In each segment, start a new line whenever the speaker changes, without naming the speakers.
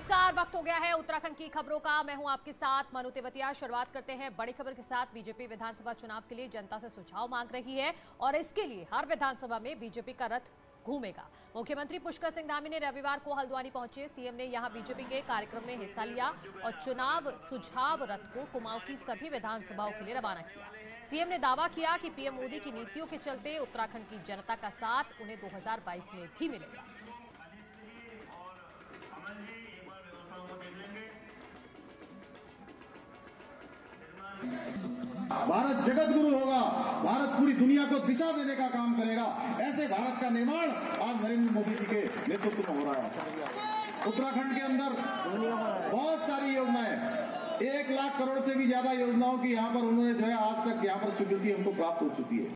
नमस्कार, वक्त हो गया है उत्तराखंड की खबरों का। मैं हूं आपके साथ मनु तेवतिया। शुरुआत करते हैं बड़ी खबर के साथ। बीजेपी विधानसभा चुनाव के लिए जनता से सुझाव मांग रही है और इसके लिए हर विधानसभा में बीजेपी का रथ घूमेगा। मुख्यमंत्री पुष्कर सिंह धामी ने रविवार को हल्द्वानी पहुंचे। सीएम ने यहां बीजेपी के कार्यक्रम में हिस्सा लिया और चुनाव सुझाव रथ को कुमाऊं की सभी विधानसभाओं के लिए रवाना किया। सीएम ने दावा किया कि पीएम मोदी की नीतियों के चलते उत्तराखंड की जनता का साथ उन्हें 2022 में भी मिलेगा।
भारत जगत गुरु होगा, भारत पूरी दुनिया को दिशा देने का काम करेगा। ऐसे भारत का निर्माण आज नरेंद्र मोदी जी के नेतृत्व में हो रहा है। उत्तराखंड के अंदर बहुत सारी योजनाएं, 1 लाख करोड़ से भी ज्यादा योजनाओं की यहाँ पर उन्होंने जो है आज तक यहाँ पर स्वीकृति हमको प्राप्त हो चुकी है।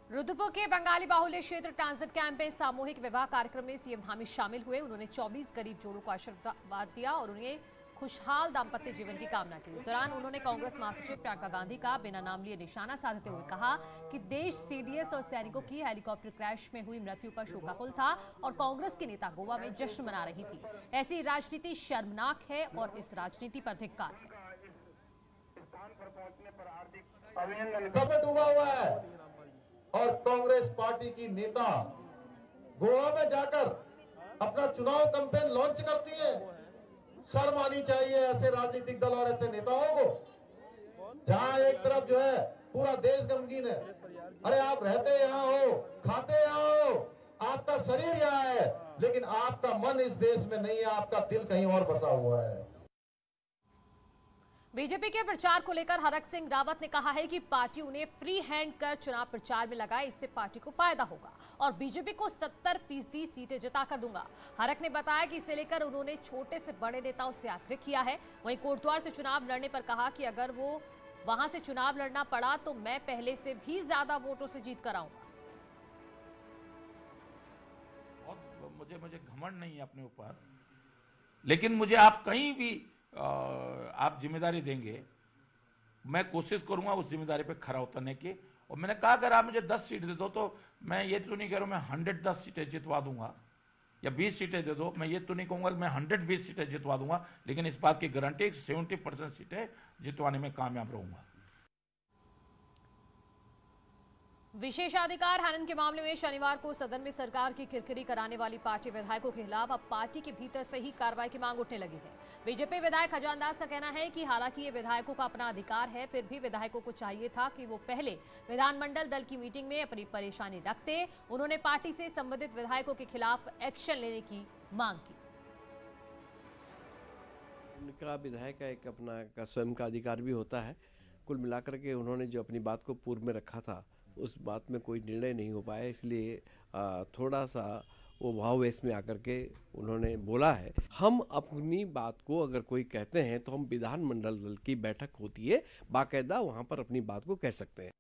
रुद्रपुर के बंगाली बाहुल्य क्षेत्र ट्रांजिट कैंप में सामूहिक विवाह कार्यक्रम में सीएम धामी शामिल हुए। उन्होंने 24 गरीब जोड़ों को आशीर्वाद दिया और उन्हें खुशहाल दाम्पत्य जीवन की कामना की। इस दौरान उन्होंने कांग्रेस महासचिव प्रियंका गांधी का बिना नाम लिए निशाना साधते हुए कहा कि देश सीडीएस और सैनिकों की हेलीकॉप्टर क्रैश में हुई मृत्यु पर शोकाकुल था और कांग्रेस के नेता गोवा में जश्न मना रही थी। ऐसी राजनीति शर्मनाक है और इस राजनीति पर धिक्कार है।
कपट हुआ हुआ है और कांग्रेस पार्टी की नेता गोवा में जाकर अपना चुनाव कैंपेन लॉन्च करती है। शर्म आनी चाहिए ऐसे राजनीतिक दल और ऐसे नेताओं को। जहां एक तरफ जो है पूरा देश गमगीन है, अरे आप रहते यहाँ हो, खाते यहाँ हो, आपका शरीर यहाँ है, लेकिन आपका मन इस देश में नहीं है, आपका दिल कहीं और बसा हुआ है।
बीजेपी के प्रचार को लेकर हरक सिंह रावत ने कहा है कि पार्टी उन्हें फ्री हैंड कर चुनाव प्रचार में लगाए, इससे पार्टी को फायदा होगा और बीजेपी को 70% सीटें जिताकर दूंगा। हरक ने बताया कि इसे लेकर उन्होंने छोटे से बड़े नेताओं से आग्रह किया है। वहीं कोटद्वार से चुनाव लड़ने पर कहा कि अगर वो वहां से चुनाव लड़ना पड़ा तो मैं पहले से भी ज्यादा वोटों से जीत कर आऊंगा।
मुझे घमंड नहीं है अपने ऊपर, लेकिन मुझे आप कहीं भी आप जिम्मेदारी देंगे, मैं कोशिश करूंगा उस जिम्मेदारी पे खरा उतरने की। और मैंने कहा अगर आप मुझे 10 सीट दे दो तो मैं ये तो नहीं कह रहा हूं मैं 110 सीटें जितवा दूंगा, या 20 सीटें दे दो, मैं ये तो नहीं कहूंगा कि मैं 120 सीटें जितवा दूंगा, लेकिन इस बात की गारंटी 70% सीटें जितवाने में कामयाब रहूंगा।
विशेषाधिकार हनन के मामले में शनिवार को सदन में सरकार की किरकिरी कराने वाली पार्टी विधायकों के खिलाफ अब पार्टी के भीतर से ही कार्रवाई की मांग उठने लगी है। बीजेपी विधायक खजान दास का कहना है कि हालांकि ये विधायकों का अपना अधिकार है, फिर भी विधायकों को चाहिए था कि वो पहले विधानमंडल दल की मीटिंग में अपनी परेशानी रखते। उन्होंने पार्टी से संबंधित विधायकों के खिलाफ एक्शन लेने की मांग की।
उनका विधायक का एक अपना का स्वयं का अधिकार भी होता है। कुल मिलाकर के उन्होंने जो अपनी बात को पूर्व में रखा था उस बात में कोई निर्णय नहीं हो पाया, इसलिए थोड़ा सा वो भाववेश में आकर के उन्होंने बोला है। हम अपनी बात को अगर कोई कहते हैं तो हम विधानमंडल दल की बैठक होती है, बाकायदा वहां पर अपनी बात को कह सकते हैं।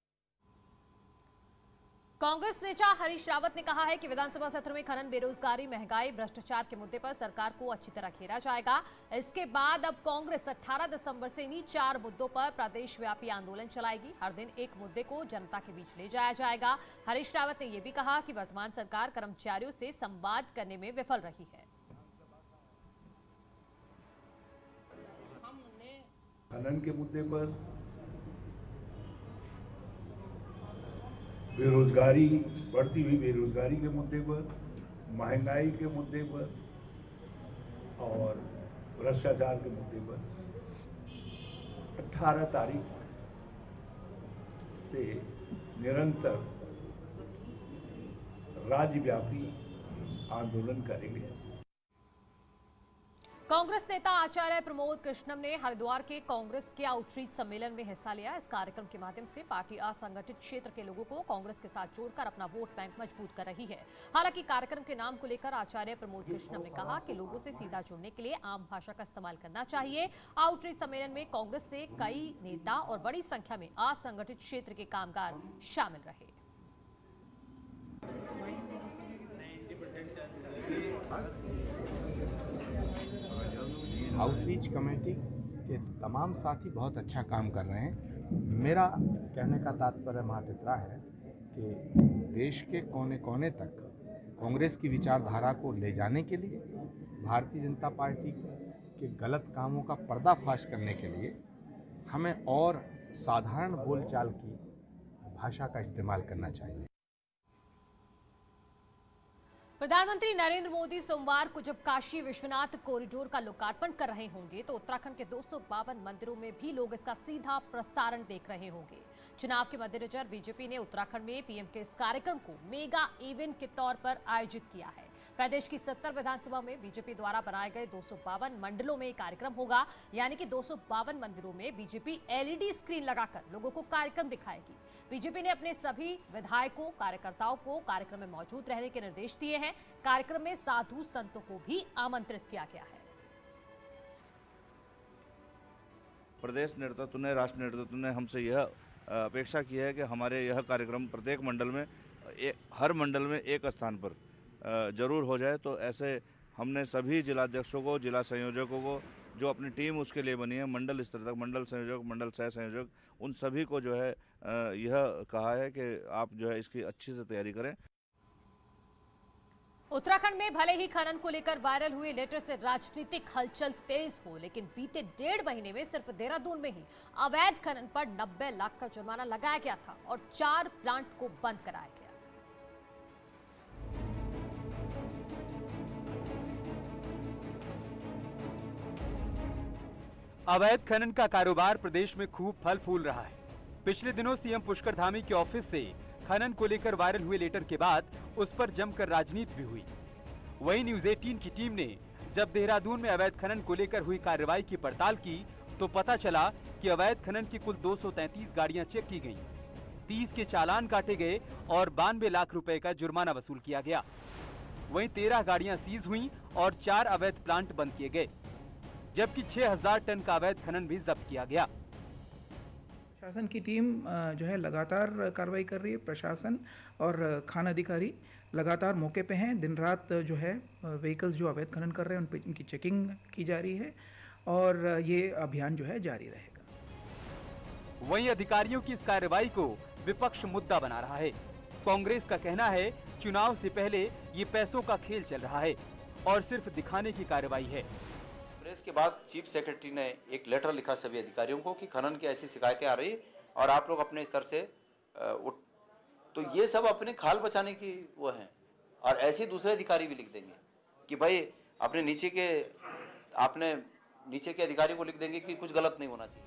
कांग्रेस नेता हरीश रावत ने कहा है कि विधानसभा सत्र में खनन, बेरोजगारी, महंगाई, भ्रष्टाचार के मुद्दे पर सरकार को अच्छी तरह घेरा जाएगा। इसके बाद अब कांग्रेस 18 दिसंबर से इन्हीं 4 मुद्दों पर प्रदेश व्यापी आंदोलन चलाएगी। हर दिन एक मुद्दे को जनता के बीच ले जाया जाएगा। हरीश रावत ने यह भी कहा कि वर्तमान सरकार कर्मचारियों से संवाद करने में विफल रही है।
खनन के मुद्दे पर, बेरोजगारी, बढ़ती हुई बेरोजगारी के मुद्दे पर, महंगाई के मुद्दे पर और भ्रष्टाचार के मुद्दे पर 18 तारीख से निरंतर राज्यव्यापी आंदोलन करेंगे।
कांग्रेस नेता आचार्य प्रमोद कृष्णम ने हरिद्वार के कांग्रेस के आउटरीच सम्मेलन में हिस्सा लिया। इस कार्यक्रम के माध्यम से पार्टी असंगठित क्षेत्र के लोगों को कांग्रेस के साथ जोड़कर अपना वोट बैंक मजबूत कर रही है। हालांकि कार्यक्रम के नाम को लेकर आचार्य प्रमोद कृष्णम ने कहा कि लोगों से सीधा जुड़ने के लिए आम भाषा का इस्तेमाल करना चाहिए। आउटरीच सम्मेलन में कांग्रेस से कई नेता और बड़ी संख्या में असंगठित क्षेत्र के कामगार शामिल रहे।
आउटरीच कमेटी के तमाम साथी बहुत अच्छा काम कर रहे हैं। मेरा कहने का तात्पर्य महत्व इतना है कि देश के कोने कोने तक कांग्रेस की विचारधारा को ले जाने के लिए, भारतीय जनता पार्टी के गलत कामों का पर्दाफाश करने के लिए हमें और साधारण बोलचाल की भाषा का इस्तेमाल करना चाहिए।
प्रधानमंत्री नरेंद्र मोदी सोमवार को जब काशी विश्वनाथ कॉरिडोर का लोकार्पण कर रहे होंगे तो उत्तराखंड के 252 मंदिरों में भी लोग इसका सीधा प्रसारण देख रहे होंगे। चुनाव के मद्देनजर बीजेपी ने उत्तराखंड में पीएम के इस कार्यक्रम को मेगा इवेंट के तौर पर आयोजित किया है। प्रदेश की 70 विधानसभा में बीजेपी द्वारा बनाए गए 252 मंडलों में कार्यक्रम होगा, यानी कि 252 मंदिरों में बीजेपी एलईडी स्क्रीन लगाकर लोगों को कार्यक्रम दिखाएगी। बीजेपी ने अपने सभी विधायकों, कार्यकर्ताओं को कार्यक्रम में मौजूद रहने के निर्देश दिए हैं। कार्यक्रम में साधु संतों को भी आमंत्रित किया गया है।
प्रदेश नेतृत्व ने, राष्ट्र नेतृत्व ने हमसे यह अपेक्षा की है कि हमारे यह कार्यक्रम प्रत्येक मंडल में हर मंडल में एक स्थान पर जरूर हो जाए। तो ऐसे हमने सभी जिलाध्यक्षों को, जिला संयोजकों को, जो अपनी टीम उसके लिए बनी है, मंडल स्तर तक मंडल संयोजक, मंडल सह संयोजक, उन सभी को जो है यह कहा है कि आप जो है इसकी अच्छी से तैयारी करें।
उत्तराखंड में भले ही खनन को लेकर वायरल हुए लेटर से राजनीतिक हलचल तेज हो, लेकिन बीते 1.5 महीने में सिर्फ देहरादून में ही अवैध खनन पर 90 लाख का जुर्माना लगाया गया था और 4 प्लांट को बंद कराया गया।
अवैध खनन का कारोबार प्रदेश में खूब फल फूल रहा है। पिछले दिनों सीएम पुष्कर धामी के ऑफिस से खनन को लेकर वायरल हुए लेटर के बाद उस पर जमकर राजनीति भी हुई। वहीं न्यूज 18 की टीम ने जब देहरादून में अवैध खनन को लेकर हुई कार्रवाई की पड़ताल की तो पता चला कि अवैध खनन की कुल 233 गाड़ियां चेक की गईं, 30 के चालान काटे गए और 92 लाख रुपए का जुर्माना वसूल किया गया। वहीं 13 गाड़ियां सीज हुई और 4 अवैध प्लांट बंद किए गए, जबकि 6000 टन का अवैध खनन भी जब्त किया गया।
प्रशासन की टीम जो है लगातार कार्रवाई कर रही है। प्रशासन और खान अधिकारी लगातार मौके पे हैं। दिन रात जो है व्हीकल्स जो अवैध खनन कर रहे हैं उन पर इनकी चेकिंग की जा रही है और ये अभियान जो है जारी रहेगा।
वहीं अधिकारियों की इस कार्रवाई को विपक्ष मुद्दा बना रहा है। कांग्रेस का कहना है चुनाव से पहले ये पैसों का खेल चल रहा है और सिर्फ दिखाने की कार्रवाई है।
प्रेस के बाद चीफ सेक्रेटरी ने एक लेटर लिखा सभी अधिकारियों को कि खनन की ऐसी शिकायतें आ रही और आप लोग अपने स्तर से तो ये सब अपने खाल बचाने की वो है। और ऐसे दूसरे अधिकारी भी लिख देंगे कि भाई आपने नीचे के अधिकारी को लिख देंगे कि कुछ गलत नहीं होना चाहिए।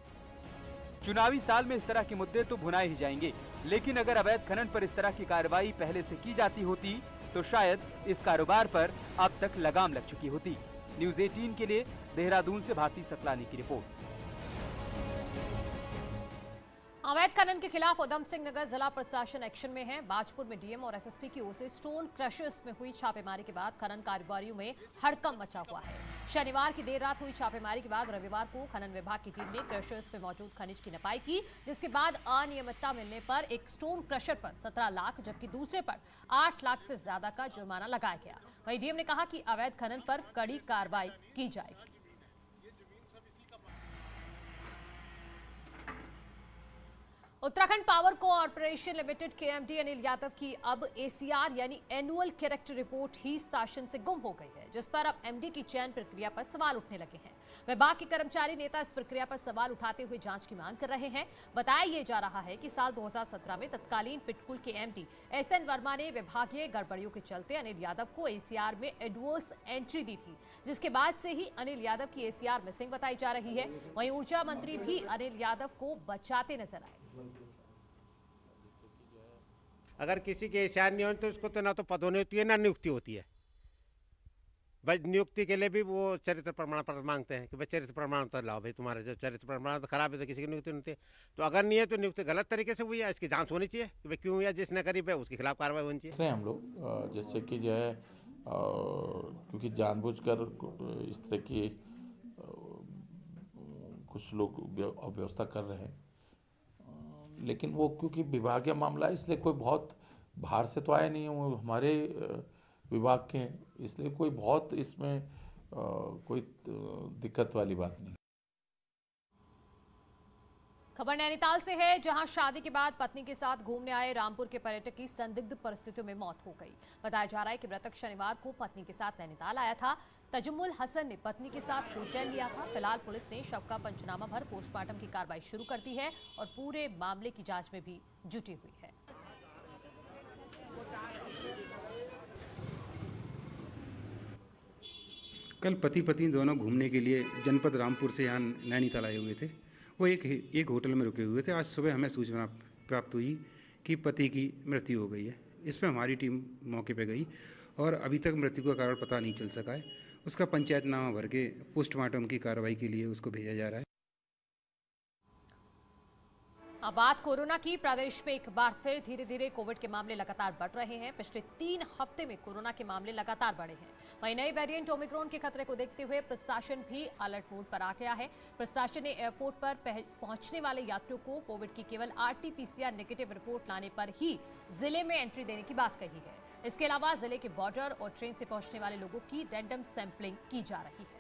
चुनावी साल में इस तरह के मुद्दे तो भुनाए ही जाएंगे, लेकिन अगर अवैध खनन पर इस तरह की कार्रवाई पहले से की जाती होती तो शायद इस कारोबार पर अब तक लगाम लग चुकी होती। न्यूज 18 के लिए देहरादून से भारती सकलानी की रिपोर्ट।
अवैध खनन के खिलाफ उधम सिंह नगर जिला प्रशासन एक्शन में है। बाजपुर में डीएम और एसएसपी की ओर से स्टोन क्रशर्स में हुई छापेमारी के बाद खनन कारोबारियों में हड़कंप मचा हुआ है। शनिवार की देर रात हुई छापेमारी के बाद रविवार को खनन विभाग की टीम ने क्रशर्स में मौजूद खनिज की नपाई की, जिसके बाद अनियमितता मिलने पर एक स्टोन क्रशर पर 17 लाख जबकि दूसरे पर 8 लाख से ज्यादा का जुर्माना लगाया गया। वहीं डीएम ने कहा कि अवैध खनन पर कड़ी कार्रवाई की जाएगी। उत्तराखंड पावर कॉर्पोरेशन लिमिटेड के एमडी अनिल यादव की अब एसीआर यानी एनुअल कैरेक्टर रिपोर्ट ही शासन से गुम हो गई है, जिस पर अब एमडी की चयन प्रक्रिया पर सवाल उठने लगे हैं। विभाग के कर्मचारी नेता इस प्रक्रिया पर सवाल उठाते हुए जांच की मांग कर रहे हैं। बताया यह जा रहा है कि साल 2017 में तत्कालीन पिटकुल के एमडी एसएन वर्मा ने विभागीय गड़बड़ियों के चलते अनिल यादव को एसीआर में एडवर्स एंट्री दी थी, जिसके बाद से ही अनिल यादव की एसीआर मिसिंग बताई जा रही है। वहीं ऊर्जा मंत्री भी अनिल यादव को बचाते नजर आए।
अगर किसी के एसीआर नहीं होती तो उसको तो ना तो पदोन्नति है ना नियुक्ति होती है। भाई नियुक्ति के लिए भी वो चरित्र प्रमाण पत्र मांगते हैं कि भाई चरित्र प्रमाण पत्र लाओ, भाई तुम्हारा जो चरित्र प्रमाण खराब है तो किसी की नियुक्ति नहीं होती। तो अगर नहीं है तो नियुक्ति गलत तरीके से हुई है, इसकी जांच होनी चाहिए कि भाई क्यों हुई है, जिसने करी है उसके खिलाफ कार्रवाई होनी चाहिए।
हम लोग जैसे कि जो है क्योंकि जानबूझकर इस तरह की कुछ लोग अव्यवस्था कर रहे हैं, लेकिन वो क्योंकि विभागीय मामला है इसलिए कोई बहुत बाहर से तो आया नहीं है, वो हमारे विभाग के हैं, इसलिए कोई बहुत इसमें कोई दिक्कत वाली बात नहीं।
खबर नैनीताल से है, जहां शादी के बाद पत्नी के साथ घूमने आए रामपुर के पर्यटक की संदिग्ध परिस्थितियों में मौत हो गई। बताया जा रहा है कि मृतक शनिवार को पत्नी के साथ नैनीताल आया था। तजुम्मुल हसन ने पत्नी के साथ होटल लिया था। फिलहाल पुलिस ने शव का पंचनामा भर पोस्टमार्टम की कार्रवाई शुरू कर दी है और पूरे मामले की जांच में भी जुटी हुई है।
कल पति पत्नी दोनों घूमने के लिए जनपद रामपुर से यहाँ नैनीताल आए हुए थे। वो एक होटल में रुके हुए थे। आज सुबह हमें सूचना प्राप्त हुई कि पति की मृत्यु हो गई है। इसमें हमारी टीम मौके पर गई और अभी तक मृत्यु का कारण पता नहीं चल सका है। उसका पंचायतनामा भर के पोस्टमार्टम की कार्रवाई के लिए उसको भेजा जा रहा है।
अब बात कोरोना की। प्रदेश में एक बार फिर धीरे धीरे कोविड के मामले लगातार बढ़ रहे हैं। पिछले 3 हफ्ते में कोरोना के मामले लगातार बढ़े हैं। वहीं नई वेरिएंट ओमिक्रॉन के खतरे को देखते हुए प्रशासन भी अलर्ट मोड पर आ गया है। प्रशासन ने एयरपोर्ट पर पहुंचने वाले यात्रियों को कोविड की केवल RT-PCR नेगेटिव रिपोर्ट लाने पर ही जिले में एंट्री देने की बात कही है। इसके अलावा जिले के बॉर्डर और ट्रेन से पहुंचने वाले लोगों की रैंडम सैंपलिंग की जा रही है।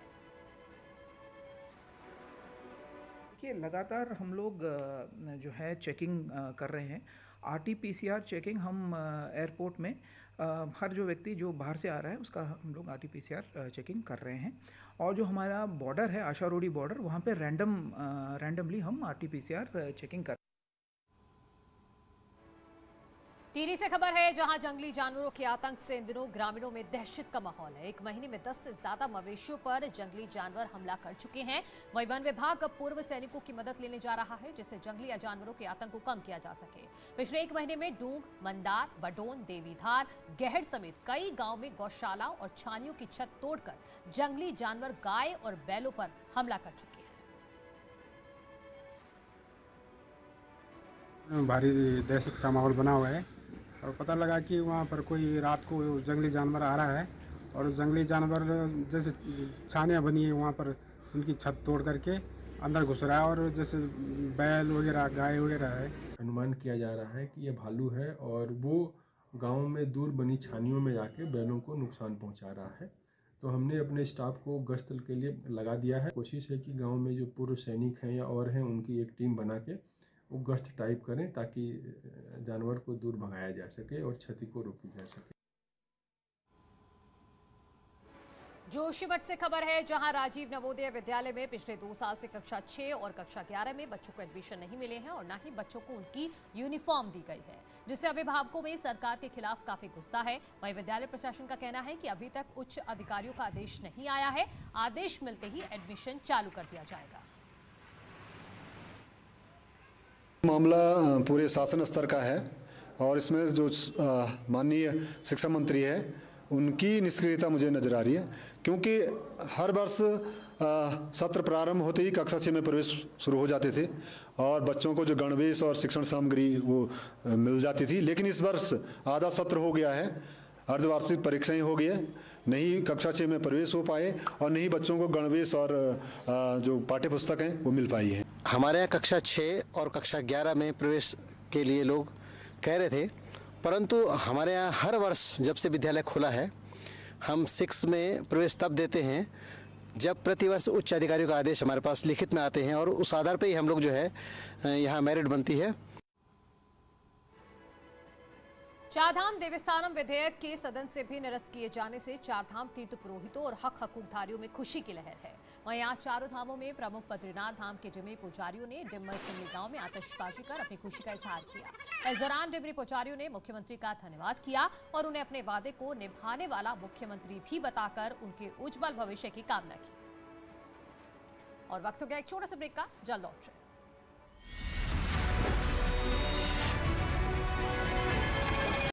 देखिए, लगातार हम लोग जो है चेकिंग कर रहे हैं। RT-PCR चेकिंग हम एयरपोर्ट में हर जो व्यक्ति जो बाहर से आ रहा है उसका हम लोग RT-PCR चेकिंग कर रहे हैं। और जो हमारा बॉर्डर है, आशा रोडी बॉर्डर, वहाँ पे रैंडमली हम RT-PCR चेकिंग कर।
टिहरी से खबर है, जहां जंगली जानवरों के आतंक से इन दिनों ग्रामीणों में दहशत का माहौल है। एक महीने में 10 से ज्यादा मवेशियों पर जंगली जानवर हमला कर चुके हैं। वहीं वन विभाग अब पूर्व सैनिकों की मदद लेने जा रहा है, जिससे जंगली जानवरों के आतंक को कम किया जा सके। पिछले 1 महीने में डूंग, मंदार, बडोन, देवीधार, गहड़ समेत कई गाँव में गौशाला और छानियों की छत तोड़कर जंगली जानवर गाय और बैलों पर हमला कर चुके हैं।
भारी दहशत का माहौल बना हुआ है और पता लगा कि वहाँ पर कोई रात को जंगली जानवर आ रहा है और जंगली जानवर जैसे छानियाँ बनी है वहाँ पर उनकी छत तोड़ करके अंदर घुस रहा है और जैसे बैल वगैरह, गाय वगैरह है।
अनुमान किया जा रहा है कि ये भालू है और वो गांव में दूर बनी छानियों में जाके बैलों को नुकसान पहुंचा रहा है। तो हमने अपने स्टाफ को गश्त के लिए लगा दिया है। कोशिश है कि गाँव में जो पूर्व सैनिक हैं या और हैं उनकी एक टीम बना के वो गश्त टाइप करें ताकि जानवर को दूर भगाया जा सके और क्षति को रोकी जा सके।
जोशीमठ से खबर है, जहां राजीव नवोदय विद्यालय में पिछले 2 साल से कक्षा 6 और कक्षा 11 में बच्चों को एडमिशन नहीं मिले हैं और न ही बच्चों को उनकी यूनिफॉर्म दी गई है, जिससे अभिभावकों में सरकार के खिलाफ काफी गुस्सा है। वहीं विद्यालय प्रशासन का कहना है कि अभी तक उच्च अधिकारियों का आदेश नहीं आया है। आदेश मिलते ही एडमिशन चालू कर दिया जाएगा।
मामला पूरे शासन स्तर का है और इसमें जो माननीय शिक्षा मंत्री है उनकी निष्क्रियता मुझे नजर आ रही है, क्योंकि हर वर्ष सत्र प्रारंभ होते ही कक्षा 6 में प्रवेश शुरू हो जाते थे और बच्चों को जो गणवेश और शिक्षण सामग्री वो मिल जाती थी। लेकिन इस वर्ष आधा सत्र हो गया है, अर्धवार्षिक परीक्षाएं हो गई है, नहीं कक्षा 6 में प्रवेश हो पाए और नहीं बच्चों को गणवेश और जो पाठ्य पुस्तक हैं वो मिल पाई है।
हमारे यहाँ कक्षा 6 और कक्षा 11 में प्रवेश के लिए लोग कह रहे थे, परंतु हमारे यहाँ हर वर्ष जब से विद्यालय खुला है हम 6 में प्रवेश तब देते हैं जब प्रतिवर्ष उच्च अधिकारियों का आदेश हमारे पास लिखित में आते हैं और उस आधार पर ही हम लोग जो है यहाँ मेरिट बनती है।
चारधाम देवस्थानम विधेयक के सदन से भी निरस्त किए जाने से चारधाम तीर्थ पुरोहितों और हक हकूकधारियों में खुशी की लहर है। वहीं आज चारों धामों में प्रमुख बद्रीनाथ धाम के डिमरी पुजारियों ने डिम्मल सिंगली गांव में आतिशबाजी कर अपनी खुशी का इजहार किया। इस दौरान डिमरी पुजारियों ने मुख्यमंत्री का धन्यवाद किया और उन्हें अपने वादे को निभाने वाला मुख्यमंत्री भी बताकर उनके उज्जवल भविष्य की कामना की। और वक्त हो गया एक छोटे से ब्रेक का, जल्द लौट